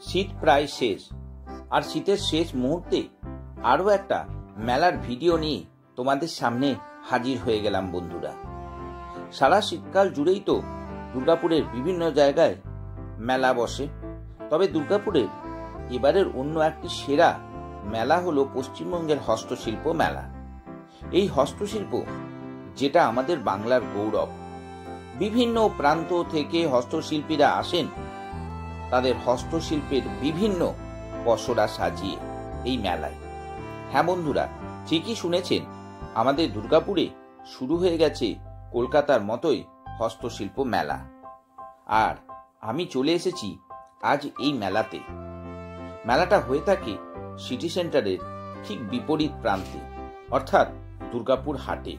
শীত প্রায় শেষ, আর শীতের শেষ মুহূর্তে আরও একটা মেলার ভিডিও নিয়ে তোমাদের সামনে হাজির হয়ে গেলাম বন্ধুরা। সারা শীতকাল জুড়েই তো দুর্গাপুরের বিভিন্ন জায়গায় মেলা বসে, তবে দুর্গাপুরের এবারের অন্য একটি সেরা মেলা হলো পশ্চিমবঙ্গের হস্তশিল্প মেলা। এই হস্তশিল্প যেটা আমাদের বাংলার গৌরব। বিভিন্ন প্রান্ত থেকে হস্তশিল্পীরা আসেন তাদের হস্তশিল্পের বিভিন্ন পসরা সাজিয়ে এই মেলায়। হ্যাঁ বন্ধুরা, ঠিকই শুনেছেন, আমাদের দুর্গাপুরে শুরু হয়ে গেছে কলকাতার মতোই হস্তশিল্প মেলা। আর আমি চলে এসেছি আজ এই মেলাতে। মেলাটা হয়ে থাকে সিটি সেন্টারের ঠিক বিপরীত প্রান্তে, অর্থাৎ দুর্গাপুর হাটে।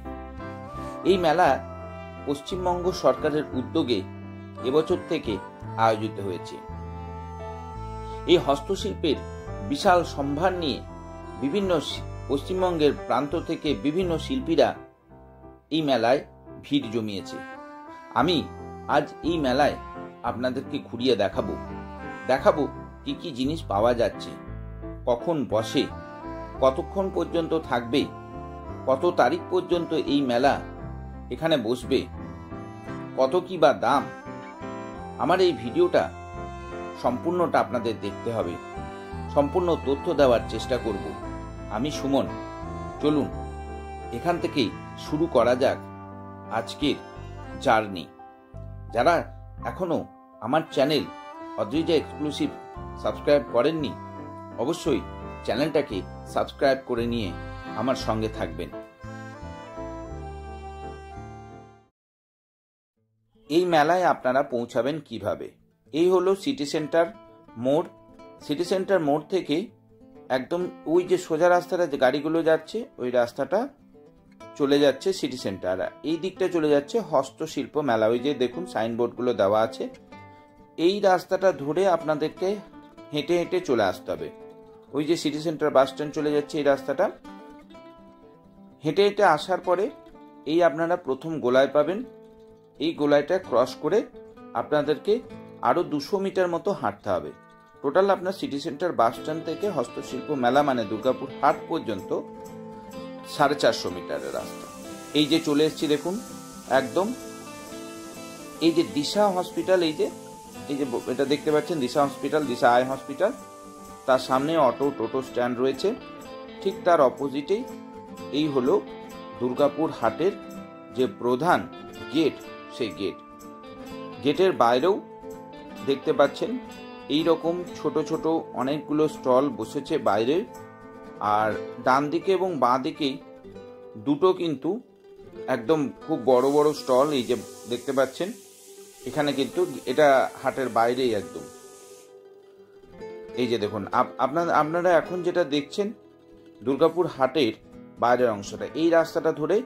এই মেলা পশ্চিমবঙ্গ সরকারের উদ্যোগে এবছর থেকে আয়োজিত হয়েছে। এই হস্তশিল্পের বিশাল সম্ভার নিয়ে বিভিন্ন পশ্চিমবঙ্গের প্রান্ত থেকে বিভিন্ন শিল্পীরা এই মেলায় ভিড় জমিয়েছে। আমি আজ এই মেলায় আপনাদেরকে ঘুরিয়ে দেখাবো কি কি জিনিস পাওয়া যাচ্ছে, কখন বসে, কতক্ষণ পর্যন্ত থাকবে, কত তারিখ পর্যন্ত এই মেলা এখানে বসবে, কত কি বা দাম। আমার এই ভিডিওটা সম্পূর্ণটা আপনাদের দেখতে হবে, সম্পূর্ণ তথ্য দেওয়ার চেষ্টা করব। আমি সুমন। চলুন এখান থেকেই শুরু করা যাক আজকের জার্নি। যারা এখনো আমার চ্যানেল অদ্রিজা এক্সক্লুসিভ সাবস্ক্রাইব করেননি, অবশ্যই চ্যানেলটাকে সাবস্ক্রাইব করে নিয়ে আমার সঙ্গে থাকবেন। এই মেলায় আপনারা পৌঁছাবেন কিভাবে? এই হলো সিটি সেন্টার মোড়। সিটি সেন্টার মোড় থেকে একদম ওই যে সোজা রাস্তাটা যে গাড়িগুলো যাচ্ছে, ওই রাস্তাটা চলে যাচ্ছে সিটি সেন্টার। এই দিকটা চলে যাচ্ছে হস্তশিল্প মেলা। ওই যে দেখুন সাইনবোর্ডগুলো দেওয়া আছে। এই রাস্তাটা ধরে আপনাদেরকে হেঁটে হেঁটে চলে আসতে হবে। ওই যে সিটি সেন্টার বাস স্ট্যান্ড চলে যাচ্ছে এই রাস্তাটা, হেঁটে হেঁটে আসার পরে এই আপনারা প্রথম গোলায় পাবেন। এই গোলায়টা ক্রস করে আপনাদেরকে আরো 200 মিটার মতো হাঁটতে হবে। টোটাল আপনার সিটি সেন্টার বাস স্ট্যান্ড থেকে হস্তশিল্প মেলা মানে দুর্গাপুর হাট পর্যন্ত 450 মিটারের রাস্তা। এই যে চলে এসেছি দেখুন, একদম এই যে দিশা হসপিটাল, এই যে এটা দেখতে পাচ্ছেন দিশা হসপিটাল, দিশা আই হসপিটাল, তার সামনে অটো টোটো স্ট্যান্ড রয়েছে। ঠিক তার অপোজিটেই এই হলো দুর্গাপুর হাটের যে প্রধান গেট, সেই গেটের বাইরেও দেখতে পাচ্ছেন এই রকম ছোট ছোট অনেকগুলো স্টল বসেছে বাইরে। আর ডান দিকে এবং বাঁ দিকেই দুটো কিন্তু একদম খুব বড় বড় স্টল এই যে দেখতে পাচ্ছেন এখানে, কিন্তু এটা হাটের বাইরেই একদম। এই যে দেখুন আপনারা এখন যেটা দেখছেন দুর্গাপুর হাটের বাইরের অংশটা। এই রাস্তাটা ধরে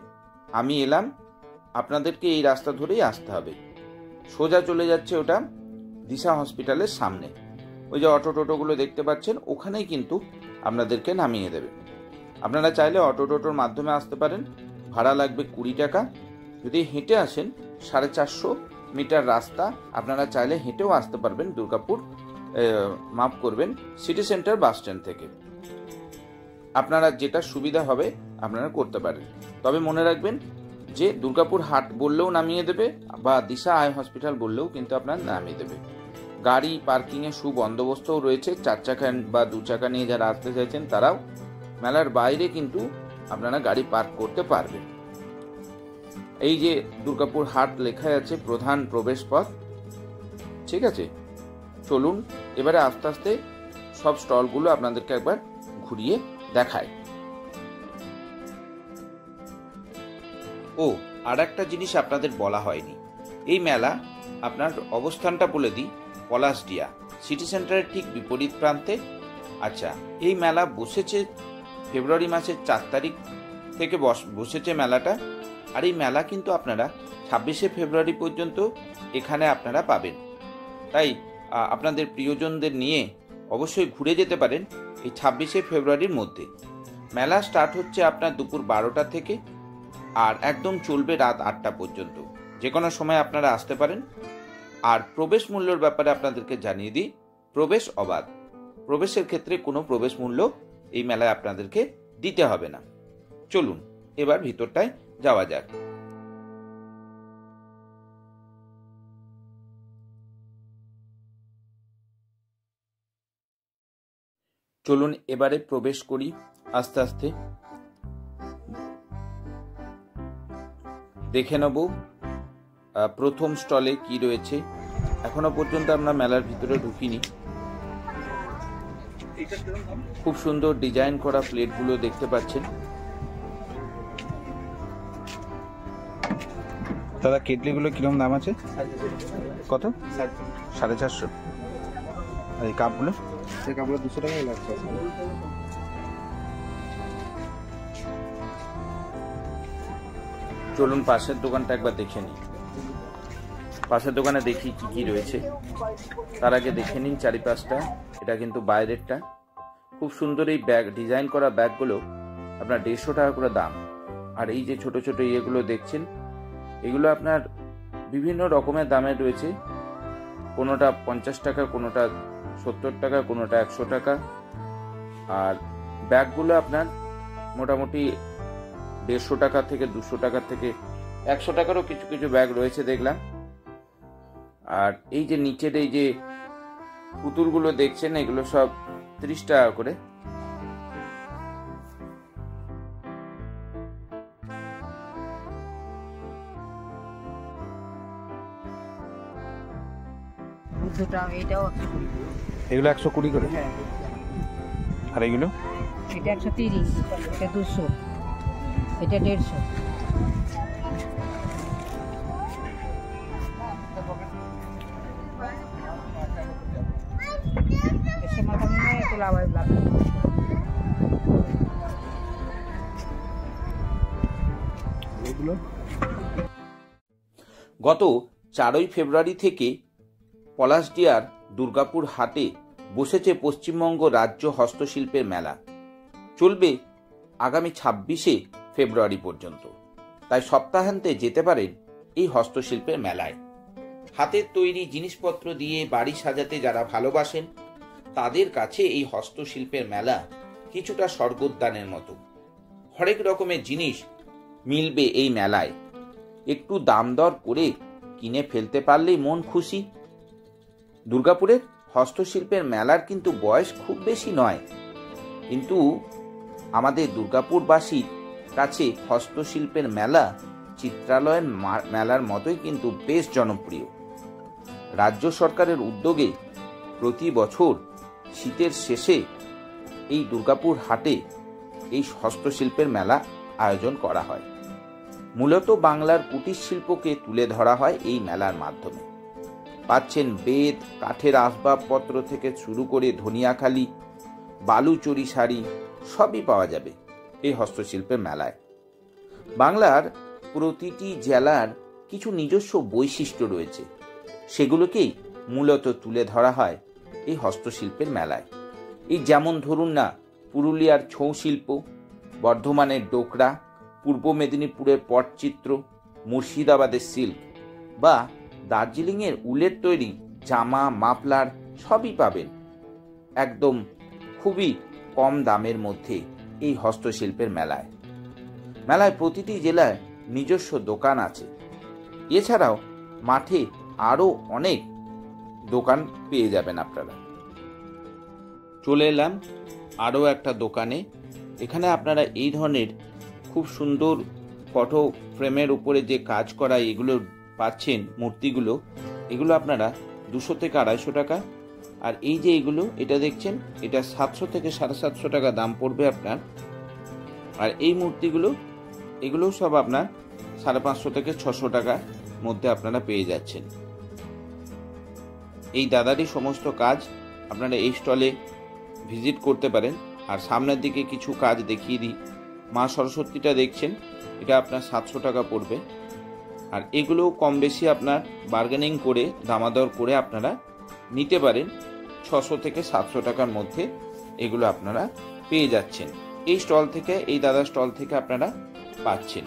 আমি এলাম, আপনাদেরকে এই রাস্তা ধরেই আসতে হবে। সোজা চলে যাচ্ছে ওটা দিশা হসপিটালের সামনে। ওই যে অটো টোটোগুলো দেখতে পাচ্ছেন, ওখানেই কিন্তু আপনাদেরকে নামিয়ে দেবে। আপনারা চাইলে অটো টোটোর মাধ্যমে আসতে পারেন, ভাড়া লাগবে 20 টাকা। যদি হেঁটে আসেন 450 মিটার রাস্তা, আপনারা চাইলে হেঁটেও আসতে পারবেন দুর্গাপুর, মাফ করবেন, সিটি সেন্টার বাস স্ট্যান্ড থেকে। আপনারা যেটা সুবিধা হবে আপনারা করতে পারেন। তবে মনে রাখবেন যে দুর্গাপুর হাট বললেও নামিয়ে দেবে, বা দিশা আই হসপিটাল বললেও কিন্তু আপনার নামিয়ে দেবে। গাড়ি পার্কিংয়ের সুবন্দোবস্তও রয়েছে। 4 চাকা বা 2 চাকা নিয়ে যারা আসতে চাইছেন তারাও মেলার বাইরে কিন্তু আপনারা গাড়ি পার্ক করতে পারবেন। এই যে দুর্গাপুর হাট লেখা আছে প্রধান প্রবেশ পথ, ঠিক আছে। চলুন এবারে আস্তে আস্তে সব স্টলগুলো আপনাদেরকে একবার ঘুরিয়ে দেখায়। ও আর একটা জিনিস আপনাদের বলা হয়নি, এই মেলা আপনার অবস্থানটা বলে দিই, পলাশডিয়া সিটি সেন্টারের ঠিক বিপরীত প্রান্তে। আচ্ছা, এই মেলা বসেছে ফেব্রুয়ারি মাসের 4 তারিখ থেকে বসেছে মেলাটা। আর এই মেলা কিন্তু আপনারা 26শে ফেব্রুয়ারি পর্যন্ত এখানে আপনারা পাবেন। তাই আপনাদের প্রিয়জনদের নিয়ে অবশ্যই ঘুরে যেতে পারেন এই 26শে ফেব্রুয়ারির মধ্যে। মেলা স্টার্ট হচ্ছে আপনার দুপুর 12টা থেকে, আর একদম চলবে রাত 8টা পর্যন্ত। যে কোনো সময় আপনারা আসতে পারেন। আর প্রবেশ মূল্যের ব্যাপারে আপনাদেরকে জানিয়ে দিই, প্রবেশ অবাধ। প্রবেশের ক্ষেত্রে কোনো প্রবেশ মূল্য এই মেলায় আপনাদেরকে দিতে হবে না। চলুন এবার ভিতরটায় যাওয়া যাক। চলুন এবারে প্রবেশ করি আস্তে আস্তে। দেখে নেব প্রথম স্টলে কি রয়েছে। এখনো পর্যন্ত আমরা মেলার ভিতরে ঢুকিনি। খুব সুন্দর ডিজাইন করা প্লেটগুলো দেখতে পাচ্ছেন। দাদা কেটলিগুলো কিরকম দাম আছে? কত? 450। আর এই কাপগুলো? এই কাপগুলো 200 টাকাই লাগছে। চলুন পাশের দোকানটা একবার দেখে নিই। পাশের দোকানে দেখি কি কি রয়েছে। তার আগে দেখে নিন চারিপাশটা। এটা কিন্তু বাইরেরটা। খুব সুন্দর এই ব্যাগ, ডিজাইন করা ব্যাগগুলো আপনার 150 টাকা করে দাম। আর এই যে ছোট ছোট ইয়েগুলো দেখছেন, এগুলো আপনার বিভিন্ন রকমের দামের রয়েছে। কোনোটা 50 টাকা, কোনোটা 70 টাকা, কোনোটা 100 টাকা। আর ব্যাগগুলো আপনার মোটামুটি 150 টাকা থেকে 200 টাকা থেকে 100 টাকারও কিছু কিছু ব্যাগ রয়েছে দেখলাম। আর এই যে নিচের এই যে পুতুলগুলো দেখছেন, এগুলো সব 30 টাকা করে। এগুলো 120 করে। আর এগুলো? এটা 130, এটা 200, এটা 150। গত 4ই ফেব্রুয়ারি থেকে পলাশডিয়ার দুর্গাপুর হাটে বসেছে পশ্চিমবঙ্গ রাজ্য হস্তশিল্পের মেলা। চলবে আগামী 26শে ফেব্রুয়ারি পর্যন্ত। তাই সপ্তাহান্তে যেতে পারেন এই হস্তশিল্পের মেলায়। হাতের তৈরি জিনিসপত্র দিয়ে বাড়ি সাজাতে যারা ভালোবাসেন, তাদের কাছে এই হস্তশিল্পের মেলা কিছুটা স্বর্গোদ্যানের মতো। হরেক রকমের জিনিস মিলবে এই মেলায়। একটু দাম দর করে কিনে ফেলতে পারলেই মন খুশি। দুর্গাপুরের হস্তশিল্পের মেলার কিন্তু বয়স খুব বেশি নয়, কিন্তু আমাদের দুর্গাপুরবাসীর কাছে হস্তশিল্পের মেলা চিত্রালয়ের মেলার মতোই কিন্তু বেশ জনপ্রিয়। রাজ্য সরকারের উদ্যোগে প্রতি বছর শীতের শেষে এই দুর্গাপুর হাটে এই হস্তশিল্পের মেলা আয়োজন করা হয়। মূলত বাংলার কুটির শিল্পকে তুলে ধরা হয় এই মেলার মাধ্যমে। পাচ্ছেন বেত, কাঠের আসবাবপত্র থেকে শুরু করে ধনিয়াখালি, বালুচরি শাড়ি সবই পাওয়া যাবে এই হস্তশিল্পের মেলায়। বাংলার প্রতিটি জেলার কিছু নিজস্ব বৈশিষ্ট্য রয়েছে, সেগুলোকেই মূলত তুলে ধরা হয় এই হস্তশিল্পের মেলায়। এই যেমন ধরুন না, পুরুলিয়ার ছৌ শিল্প, বর্ধমানের ডোকরা, পূর্ব মেদিনীপুরের পটচিত্র, মুর্শিদাবাদের সিল্ক বা দার্জিলিংয়ের উলের তৈরি জামা, মাফলার সবই পাবেন একদম খুবই কম দামের মধ্যে এই হস্তশিল্পের মেলায়। মেলায় প্রতিটি জেলায় নিজস্ব দোকান আছে। এছাড়াও মাঠে আরও অনেক দোকান পেয়ে যাবেন আপনারা। চলে এলাম আরও একটা দোকানে। এখানে আপনারা এই ধরনের খুব সুন্দর ফটো ফ্রেমের উপরে যে কাজ করা এগুলো পাচ্ছেন, মূর্তিগুলো, এগুলো আপনারা 200 থেকে 250 টাকা। আর এই যে এগুলো, এটা দেখছেন, এটা 700 থেকে 750 টাকা দাম পড়বে আপনার। আর এই মূর্তিগুলো, এগুলো সব আপনার 550 থেকে 600 টাকার মধ্যে আপনারা পেয়ে যাচ্ছেন। এই দাদারই সমস্ত কাজ আপনারা এই স্টলে ভিজিট করতে পারেন। আর সামনের দিকে কিছু কাজ দেখিয়ে দিই। মা সরস্বতীটা দেখছেন, এটা আপনার 700 টাকা পড়বে। আর এগুলো কম বেশি আপনার বার্গেনিং করে, দামাদর করে আপনারা নিতে পারেন। 600 থেকে 700 টাকার মধ্যে এগুলো আপনারা পেয়ে যাচ্ছেন এই স্টল থেকে, এই দাদার স্টল থেকে আপনারা পাচ্ছেন।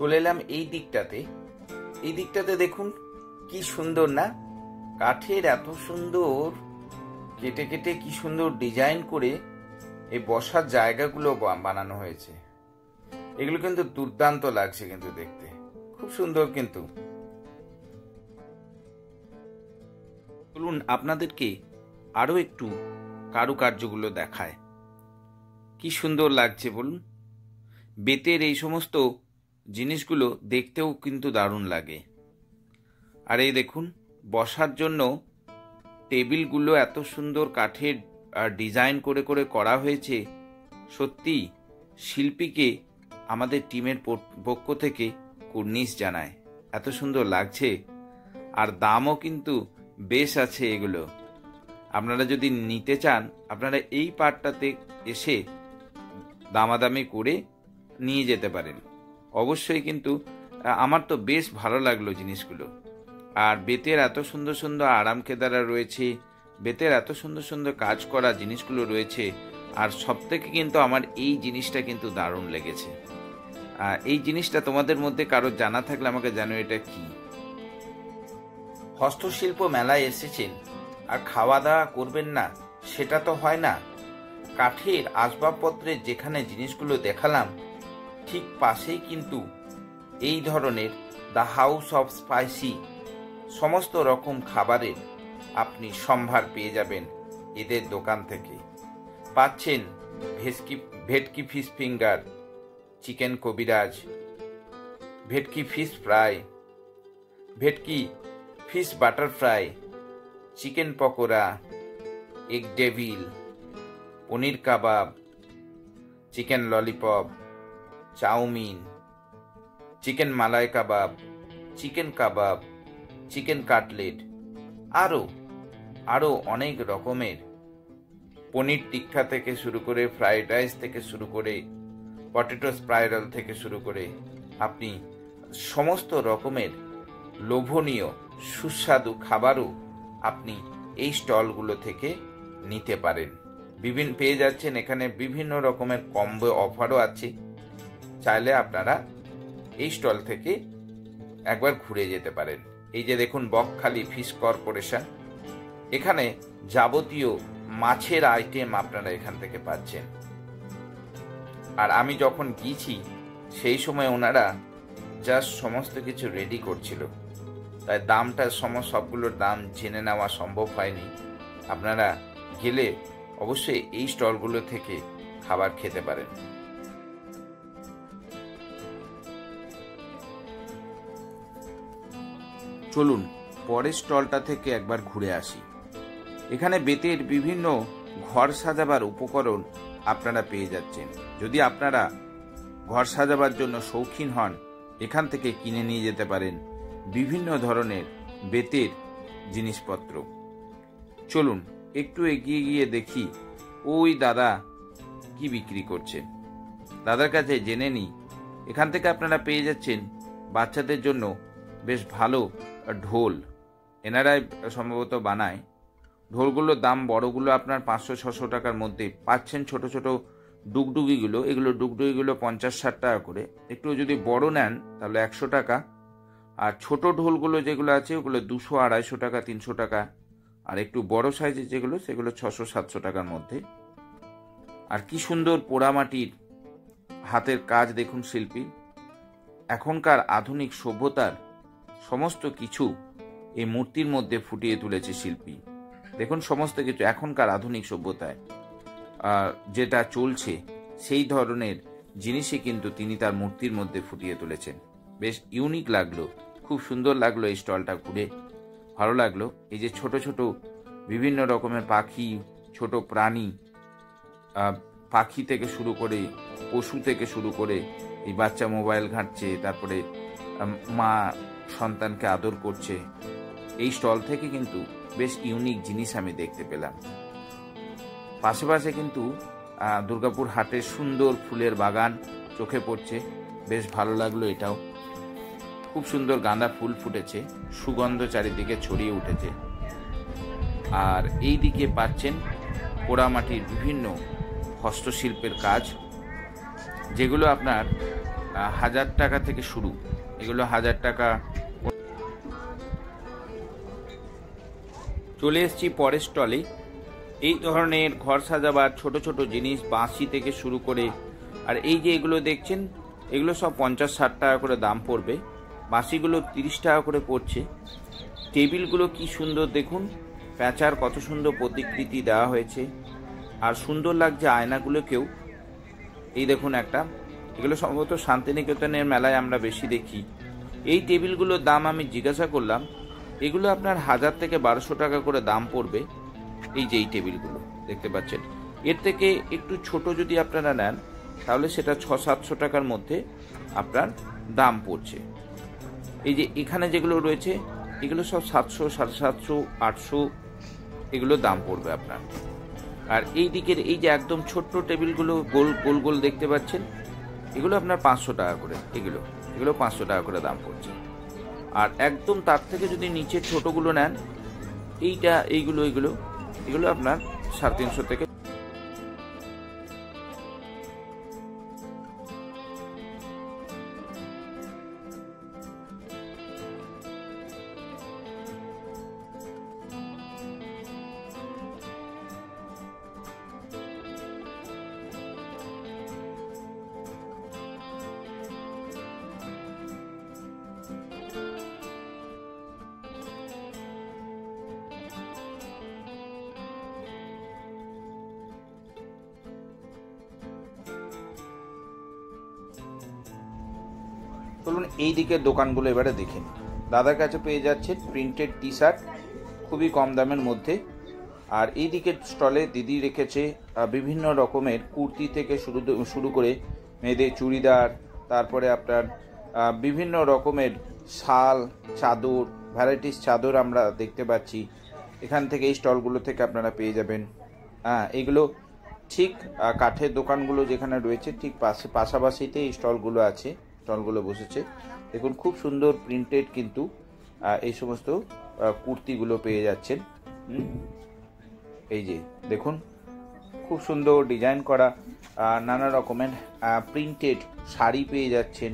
চলে এলাম এই দিকটাতে। এই দিকটাতে দেখুন কি সুন্দর না, কাঠের এত সুন্দর কেটে কেটে কি সুন্দর ডিজাইন করে এই বসার জায়গাগুলো বানানো হয়েছে। এগুলো কিন্তু দুর্দান্ত লাগছে কিন্তু দেখতে, খুব সুন্দর। কিন্তু চলুন আপনাদেরকে আরো একটু কারুকার্যগুলো দেখায়, কি সুন্দর লাগছে বলুন। বেতের এই সমস্ত জিনিসগুলো দেখতেও কিন্তু দারুণ লাগে। আর এই দেখুন বসার জন্য টেবিলগুলো এত সুন্দর কাঠের ডিজাইন করে করে করা হয়েছে। সত্যি শিল্পীকে আমাদের টিমের পক্ষ থেকে কুর্নিশ জানায়, এত সুন্দর লাগছে। আর দামও কিন্তু বেশ আছে এগুলো। আপনারা যদি নিতে চান আপনারা এই পার্টটাতে এসে দামাদামি করে নিয়ে যেতে পারেন অবশ্যই। কিন্তু আমার তো বেশ ভালো লাগলো জিনিসগুলো। আর বেতের এত সুন্দর সুন্দর আরাম কেদারা রয়েছে, বেতের এত সুন্দর সুন্দর কাজ করা জিনিসগুলো রয়েছে। আর সব থেকে কিন্তু আমার এই জিনিসটা কিন্তু দারুণ লেগেছে। এই জিনিসটা তোমাদের মধ্যে কারো জানা থাকলে আমাকে জানো এটা কি। হস্তশিল্প মেলায় এসেছেন আর খাওয়া দাওয়া করবেন না সেটা তো হয় না। কাঠের আসবাবপত্রের যেখানে জিনিসগুলো দেখালাম ঠিক পাশেই কিন্তু এই ধরনের দ্য হাউস অফ স্পাইসি সমস্ত রকম খাবারের আপনি সম্ভার পেয়ে যাবেন এদের দোকান থেকে। পাচ্ছেন ভেটকি fish finger, chicken kabiraj, bhetki fish fry, bhetki fish butter fry, chicken pakora, egg devil, paneer kebab, chicken lollipop, chowmein, chicken malai kebab, chicken kebab, chicken cutlet, আরও অনেক রকমের পনির টিক্কা থেকে শুরু করে ফ্রাইড রাইস থেকে শুরু করে পটেটো স্পাইরাল থেকে শুরু করে আপনি সমস্ত রকমের লোভনীয় সুস্বাদু খাবারও আপনি এই স্টলগুলো থেকে নিতে পারেন। পেয়ে যাচ্ছেন এখানে বিভিন্ন রকমের কম্বো অফারও আছে। চাইলে আপনারা এই স্টল থেকে একবার ঘুরে যেতে পারেন। এই যে দেখুন বকখালি ফিশ কর্পোরেশন, এখানে যাবতীয় মাছের আইটেম আপনারা এখান থেকে পাচ্ছেন। আর আমি যখন গিয়েছি সেই সময় ওনারা জাস্ট সমস্ত কিছু রেডি করছিল, তাই দামটা সবগুলোর দাম জেনে নেওয়া সম্ভব হয়নি। আপনারা গেলে অবশ্যই এই স্টলগুলো থেকে খাবার খেতে পারেন। চলুন পরের স্টলটা থেকে একবার ঘুরে আসি। এখানে বেতের বিভিন্ন ঘর সাজাবার উপকরণ আপনারা পেয়ে যাচ্ছেন। যদি আপনারা ঘর সাজাবার জন্য শৌখিন হন এখান থেকে কিনে নিয়ে যেতে পারেন বিভিন্ন ধরনের বেতের জিনিসপত্র। চলুন একটু এগিয়ে গিয়ে দেখি ওই দাদা কি বিক্রি করছে। দাদার কাছে জেনে নিই। এখান থেকে আপনারা পেয়ে যাচ্ছেন বাচ্চাদের জন্য বেশ ভালো ঢোল, এনারাই সম্ভবত বানায়। ঢোলগুলোর দাম বড়গুলো আপনার 500-600 টাকার মধ্যে পাচ্ছেন। ছোট ছোট ডুগডুগিগুলো, এগুলো ডুগডুগিগুলো 50-60 টাকা করে। একটু যদি বড় নেন তাহলে 100 টাকা। আর ছোট ঢোলগুলো যেগুলো আছে ওগুলো 200-250 টাকা, 300 টাকা। আর একটু বড় সাইজের যেগুলো সেগুলো 600-700 টাকার মধ্যে। আর কি সুন্দর পোড়ামাটির হাতের কাজ দেখুন শিল্পী। এখনকার আধুনিক সভ্যতার সমস্ত কিছু এই মূর্তির মধ্যে ফুটিয়ে তুলেছে শিল্পী। দেখুন সমস্ত কিছু এখনকার আধুনিক সভ্যতায় যেটা চলছে সেই ধরনের জিনিসই কিন্তু তিনি তার মূর্তির মধ্যে ফুটিয়ে তুলেছেন। বেশ ইউনিক লাগলো, খুব সুন্দর লাগলো এই স্টলটা ঘুরে, ভালো লাগলো। এই যে ছোট ছোট বিভিন্ন রকমের পাখি, ছোট প্রাণী, পাখি থেকে শুরু করে পশু থেকে শুরু করে এই বাচ্চা মোবাইল ঘাঁটছে, তারপরে মা সন্তানকে আদর করছে। এই স্টল থেকে কিন্তু বেশ ইউনিক জিনিস আমি দেখতে পেলাম। পাশে পাশে কিন্তু দুর্গাপুর হাটের সুন্দর ফুলের বাগান চোখে পড়ছে, বেশ ভালো লাগলো। এটাও খুব সুন্দর গাঁদা ফুল ফুটেছে, সুগন্ধ চারিদিকে ছড়িয়ে উঠেছে। আর এই দিকে পাচ্ছেন পোড়ামাটির বিভিন্ন হস্তশিল্পের কাজ, যেগুলো আপনার 1000 টাকা থেকে শুরু, এগুলো 1000 টাকা। চলে এসেছি পরের স্টলে। এই ধরনের ঘর সাজাবার ছোট ছোট জিনিস, বাঁশি থেকে শুরু করে, আর এই যে এগুলো দেখছেন, এগুলো সব 50-60 টাকা করে দাম পড়বে। বাঁশিগুলো 30 টাকা করে পড়ছে। টেবিলগুলো কি সুন্দর দেখুন, প্যাঁচার কত সুন্দর প্রতিকৃতি দেওয়া হয়েছে, আর সুন্দর লাগছে আয়নাগুলোকেও। এই দেখুন একটা, এগুলো সম্ভবত শান্তিনিকেতনের মেলায় আমরা বেশি দেখি। এই টেবিলগুলোর দাম আমি জিজ্ঞাসা করলাম, এগুলো আপনার 1000 থেকে 1200 টাকা করে দাম পড়বে। এই যে এই টেবিলগুলো দেখতে পাচ্ছেন, এর থেকে একটু ছোট যদি আপনারা নেন তাহলে সেটা 600-700 টাকার মধ্যে আপনার দাম পড়ছে। এই যে এখানে যেগুলো রয়েছে এগুলো সব 700, 750, 800 এগুলো দাম পড়বে আপনার। আর এই দিকের এই যে একদম ছোট্ট টেবিলগুলো গোল গোল গোল দেখতে পাচ্ছেন, এগুলো আপনার 500 টাকা করে, এগুলো 500 টাকা করে দাম পড়ছে। আর একদম তার থেকে যদি নিচের ছোটগুলো নেন, এগুলো আপনার 350 থেকে। চলুন এই দিকের দোকানগুলো এবারে দেখেন। দাদার কাছে পেয়ে যাচ্ছেন প্রিন্টেড টি শার্ট খুবই কম দামের মধ্যে। আর এই দিকের স্টলে দিদি রেখেছে বিভিন্ন রকমের কুর্তি থেকে শুরু করে মেয়েদের চুড়িদার, তারপরে আপনার বিভিন্ন রকমের শাল, চাদর, ভ্যারাইটিস চাদর আমরা দেখতে পাচ্ছি। এখান থেকে এই স্টলগুলো থেকে আপনারা পেয়ে যাবেন। এগুলো ঠিক কাঠের দোকানগুলো যেখানে রয়েছে ঠিক পাশাপাশিতে এই স্টলগুলো আছে, স্টলগুলো বসেছে। দেখুন খুব সুন্দর প্রিন্টেড কিন্তু এই সমস্ত কুর্তিগুলো পেয়ে যাচ্ছেন। এই যে দেখুন খুব সুন্দর ডিজাইন করা নানা রকমের প্রিন্টেড শাড়ি পেয়ে যাচ্ছেন,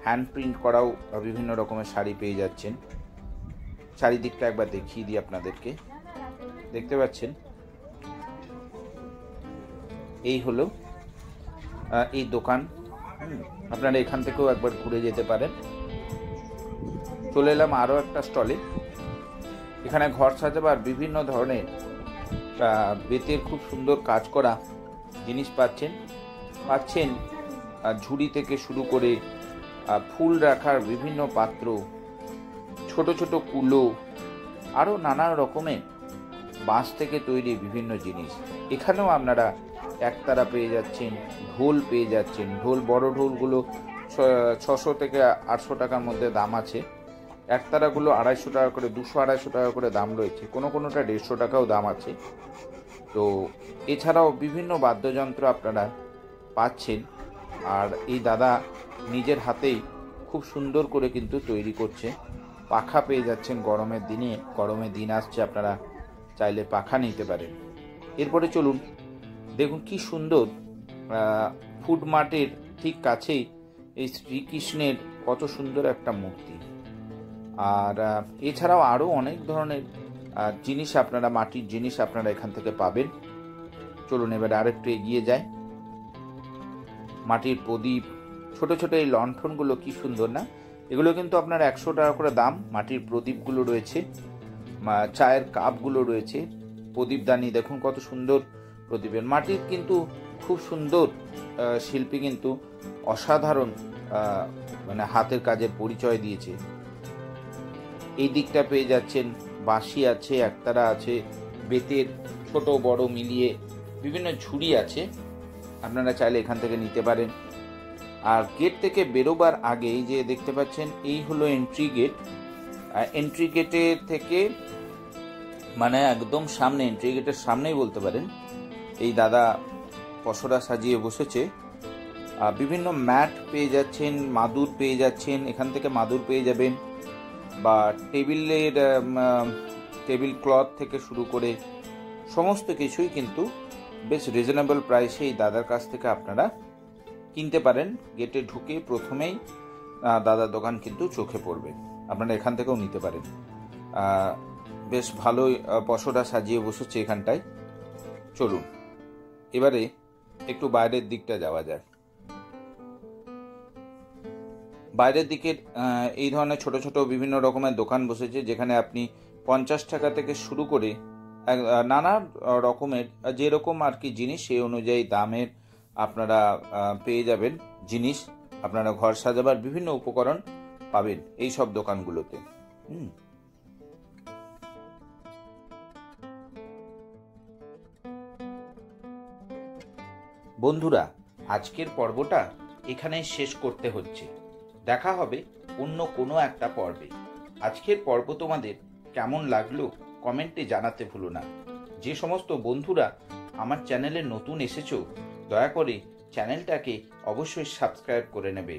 হ্যান্ড প্রিন্ট করাও বিভিন্ন রকমের শাড়ি পেয়ে যাচ্ছেন। চারিদিকটা একবার দেখিয়ে দিই আপনাদেরকে, দেখতে পাচ্ছেন। এই হলো এই দোকান, আপনারা এখান থেকেও একবার ঘুরে যেতে পারেন। চলে এলাম আরও একটা স্টলে। এখানে ঘর সাজাবার বিভিন্ন ধরনের বেতের খুব সুন্দর কাজ করা জিনিস পাচ্ছেন। ঝুড়ি থেকে শুরু করে ফুল রাখার বিভিন্ন পাত্র, ছোট ছোট কুলো, আরও নানা রকমের বাঁশ থেকে তৈরি বিভিন্ন জিনিস। এখানেও আপনারা একতারা পেয়ে যাচ্ছেন, ঢোল পেয়ে যাচ্ছেন। ঢোল, বড় ঢোলগুলো 600 থেকে 800 টাকার মধ্যে দাম আছে। একতারাগুলো 250 টাকা করে, 200-250 টাকা করে দাম রয়েছে। কোনোটা 150 টাকাও দাম আছে। তো এছাড়াও বিভিন্ন বাদ্যযন্ত্র আপনারা পাচ্ছেন। আর এই দাদা নিজের হাতেই খুব সুন্দর করে কিন্তু তৈরি করছে। পাখা পেয়ে যাচ্ছেন গরমের দিন আসছে, আপনারা চাইলে পাখা নিতে পারেন। এরপরে চলুন দেখুন কি সুন্দর ফুড মার্টের ঠিক কাছেই এই শ্রীকৃষ্ণের কত সুন্দর একটা মূর্তি। আর এছাড়াও আরও অনেক ধরনের জিনিস আপনারা, মাটির জিনিস আপনারা এখান থেকে পাবেন। চলুন এবারে আরেকটু এগিয়ে যায়। মাটির প্রদীপ, ছোট ছোট এই লণ্ঠনগুলো কি সুন্দর না? এগুলো কিন্তু আপনার 100 টাকা করে দাম। মাটির প্রদীপগুলো রয়েছে, চায়ের কাপগুলো রয়েছে, প্রদীপদানি দেখুন কত সুন্দর প্রদীপের। মাটির কিন্তু খুব সুন্দর শিল্পী, কিন্তু অসাধারণ মানে হাতের কাজের পরিচয় দিয়েছে। এই দিকটা পেয়ে যাচ্ছেন বাঁশি আছে, একতারা আছে, বেতের ছোট বড় মিলিয়ে বিভিন্ন ঝুড়ি আছে, আপনারা চাইলে এখান থেকে নিতে পারেন। আর গেট থেকে বেরোবার আগে যে দেখতে পাচ্ছেন এই হলো এন্ট্রি গেট। এন্ট্রি গেটের থেকে মানে একদম সামনে, এন্ট্রি গেটের সামনেই বলতে পারেন, এই দাদা পসরা সাজিয়ে বসেছে। বিভিন্ন ম্যাট পেয়ে যাচ্ছেন, মাদুর পেয়ে যাচ্ছেন, এখান থেকে মাদুর পেয়ে যাবেন, বা টেবিল ক্লথ থেকে শুরু করে সমস্ত কিছুই কিন্তু বেশ রিজনেবল প্রাইসে এই দাদার কাছ থেকে আপনারা কিনতে পারেন। গেটে ঢুকে প্রথমেই দাদার দোকান কিন্তু চোখে পড়বে, আপনারা এখান থেকেও নিতে পারেন। বেশ ভালোই পশরা সাজিয়ে বসেছে এখানটায়। চলুন এবারে একটু বাইরের দিকটা যাওয়া যায়। বাইরের দিকের এই ধরনের ছোট ছোট বিভিন্ন রকমের দোকান বসেছে, যেখানে আপনি 50 টাকা থেকে শুরু করে নানা রকমের যেরকম আর কি জিনিস সেই অনুযায়ী দামের আপনারা পেয়ে যাবেন। জিনিস আপনারা ঘর সাজাবার বিভিন্ন উপকরণ পাবেন এই সব দোকানগুলোতে। বন্ধুরা, আজকের পর্বটা এখানেই শেষ করতে হচ্ছে। দেখা হবে অন্য কোনো একটা পর্বে। আজকের পর্ব তোমাদের কেমন লাগলো কমেন্টে জানাতে ভুলো না। যে সমস্ত বন্ধুরা আমার চ্যানেলে নতুন এসেছো, দয়া করে চ্যানেলটাকে অবশ্যই সাবস্ক্রাইব করে নেবে।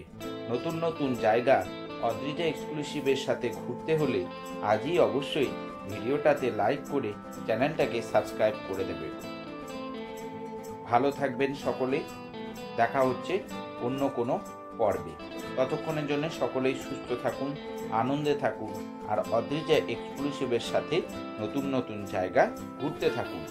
নতুন নতুন জায়গা অদ্রিজা এক্সক্লুসিভের সাথে ঘুরতে হলে আজই অবশ্যই ভিডিওটাতে লাইক করে চ্যানেলটাকে সাবস্ক্রাইব করে দেবে। ভালো থাকবেন সকলে, দেখা হচ্ছে অন্য কোনো পর্বে। ততক্ষণের জন্য সকলেই সুস্থ থাকুন, আনন্দে থাকুন, আর অদ্রিজা এক্সক্লুসিভের সাথে নতুন নতুন জায়গা ঘুরতে থাকুন।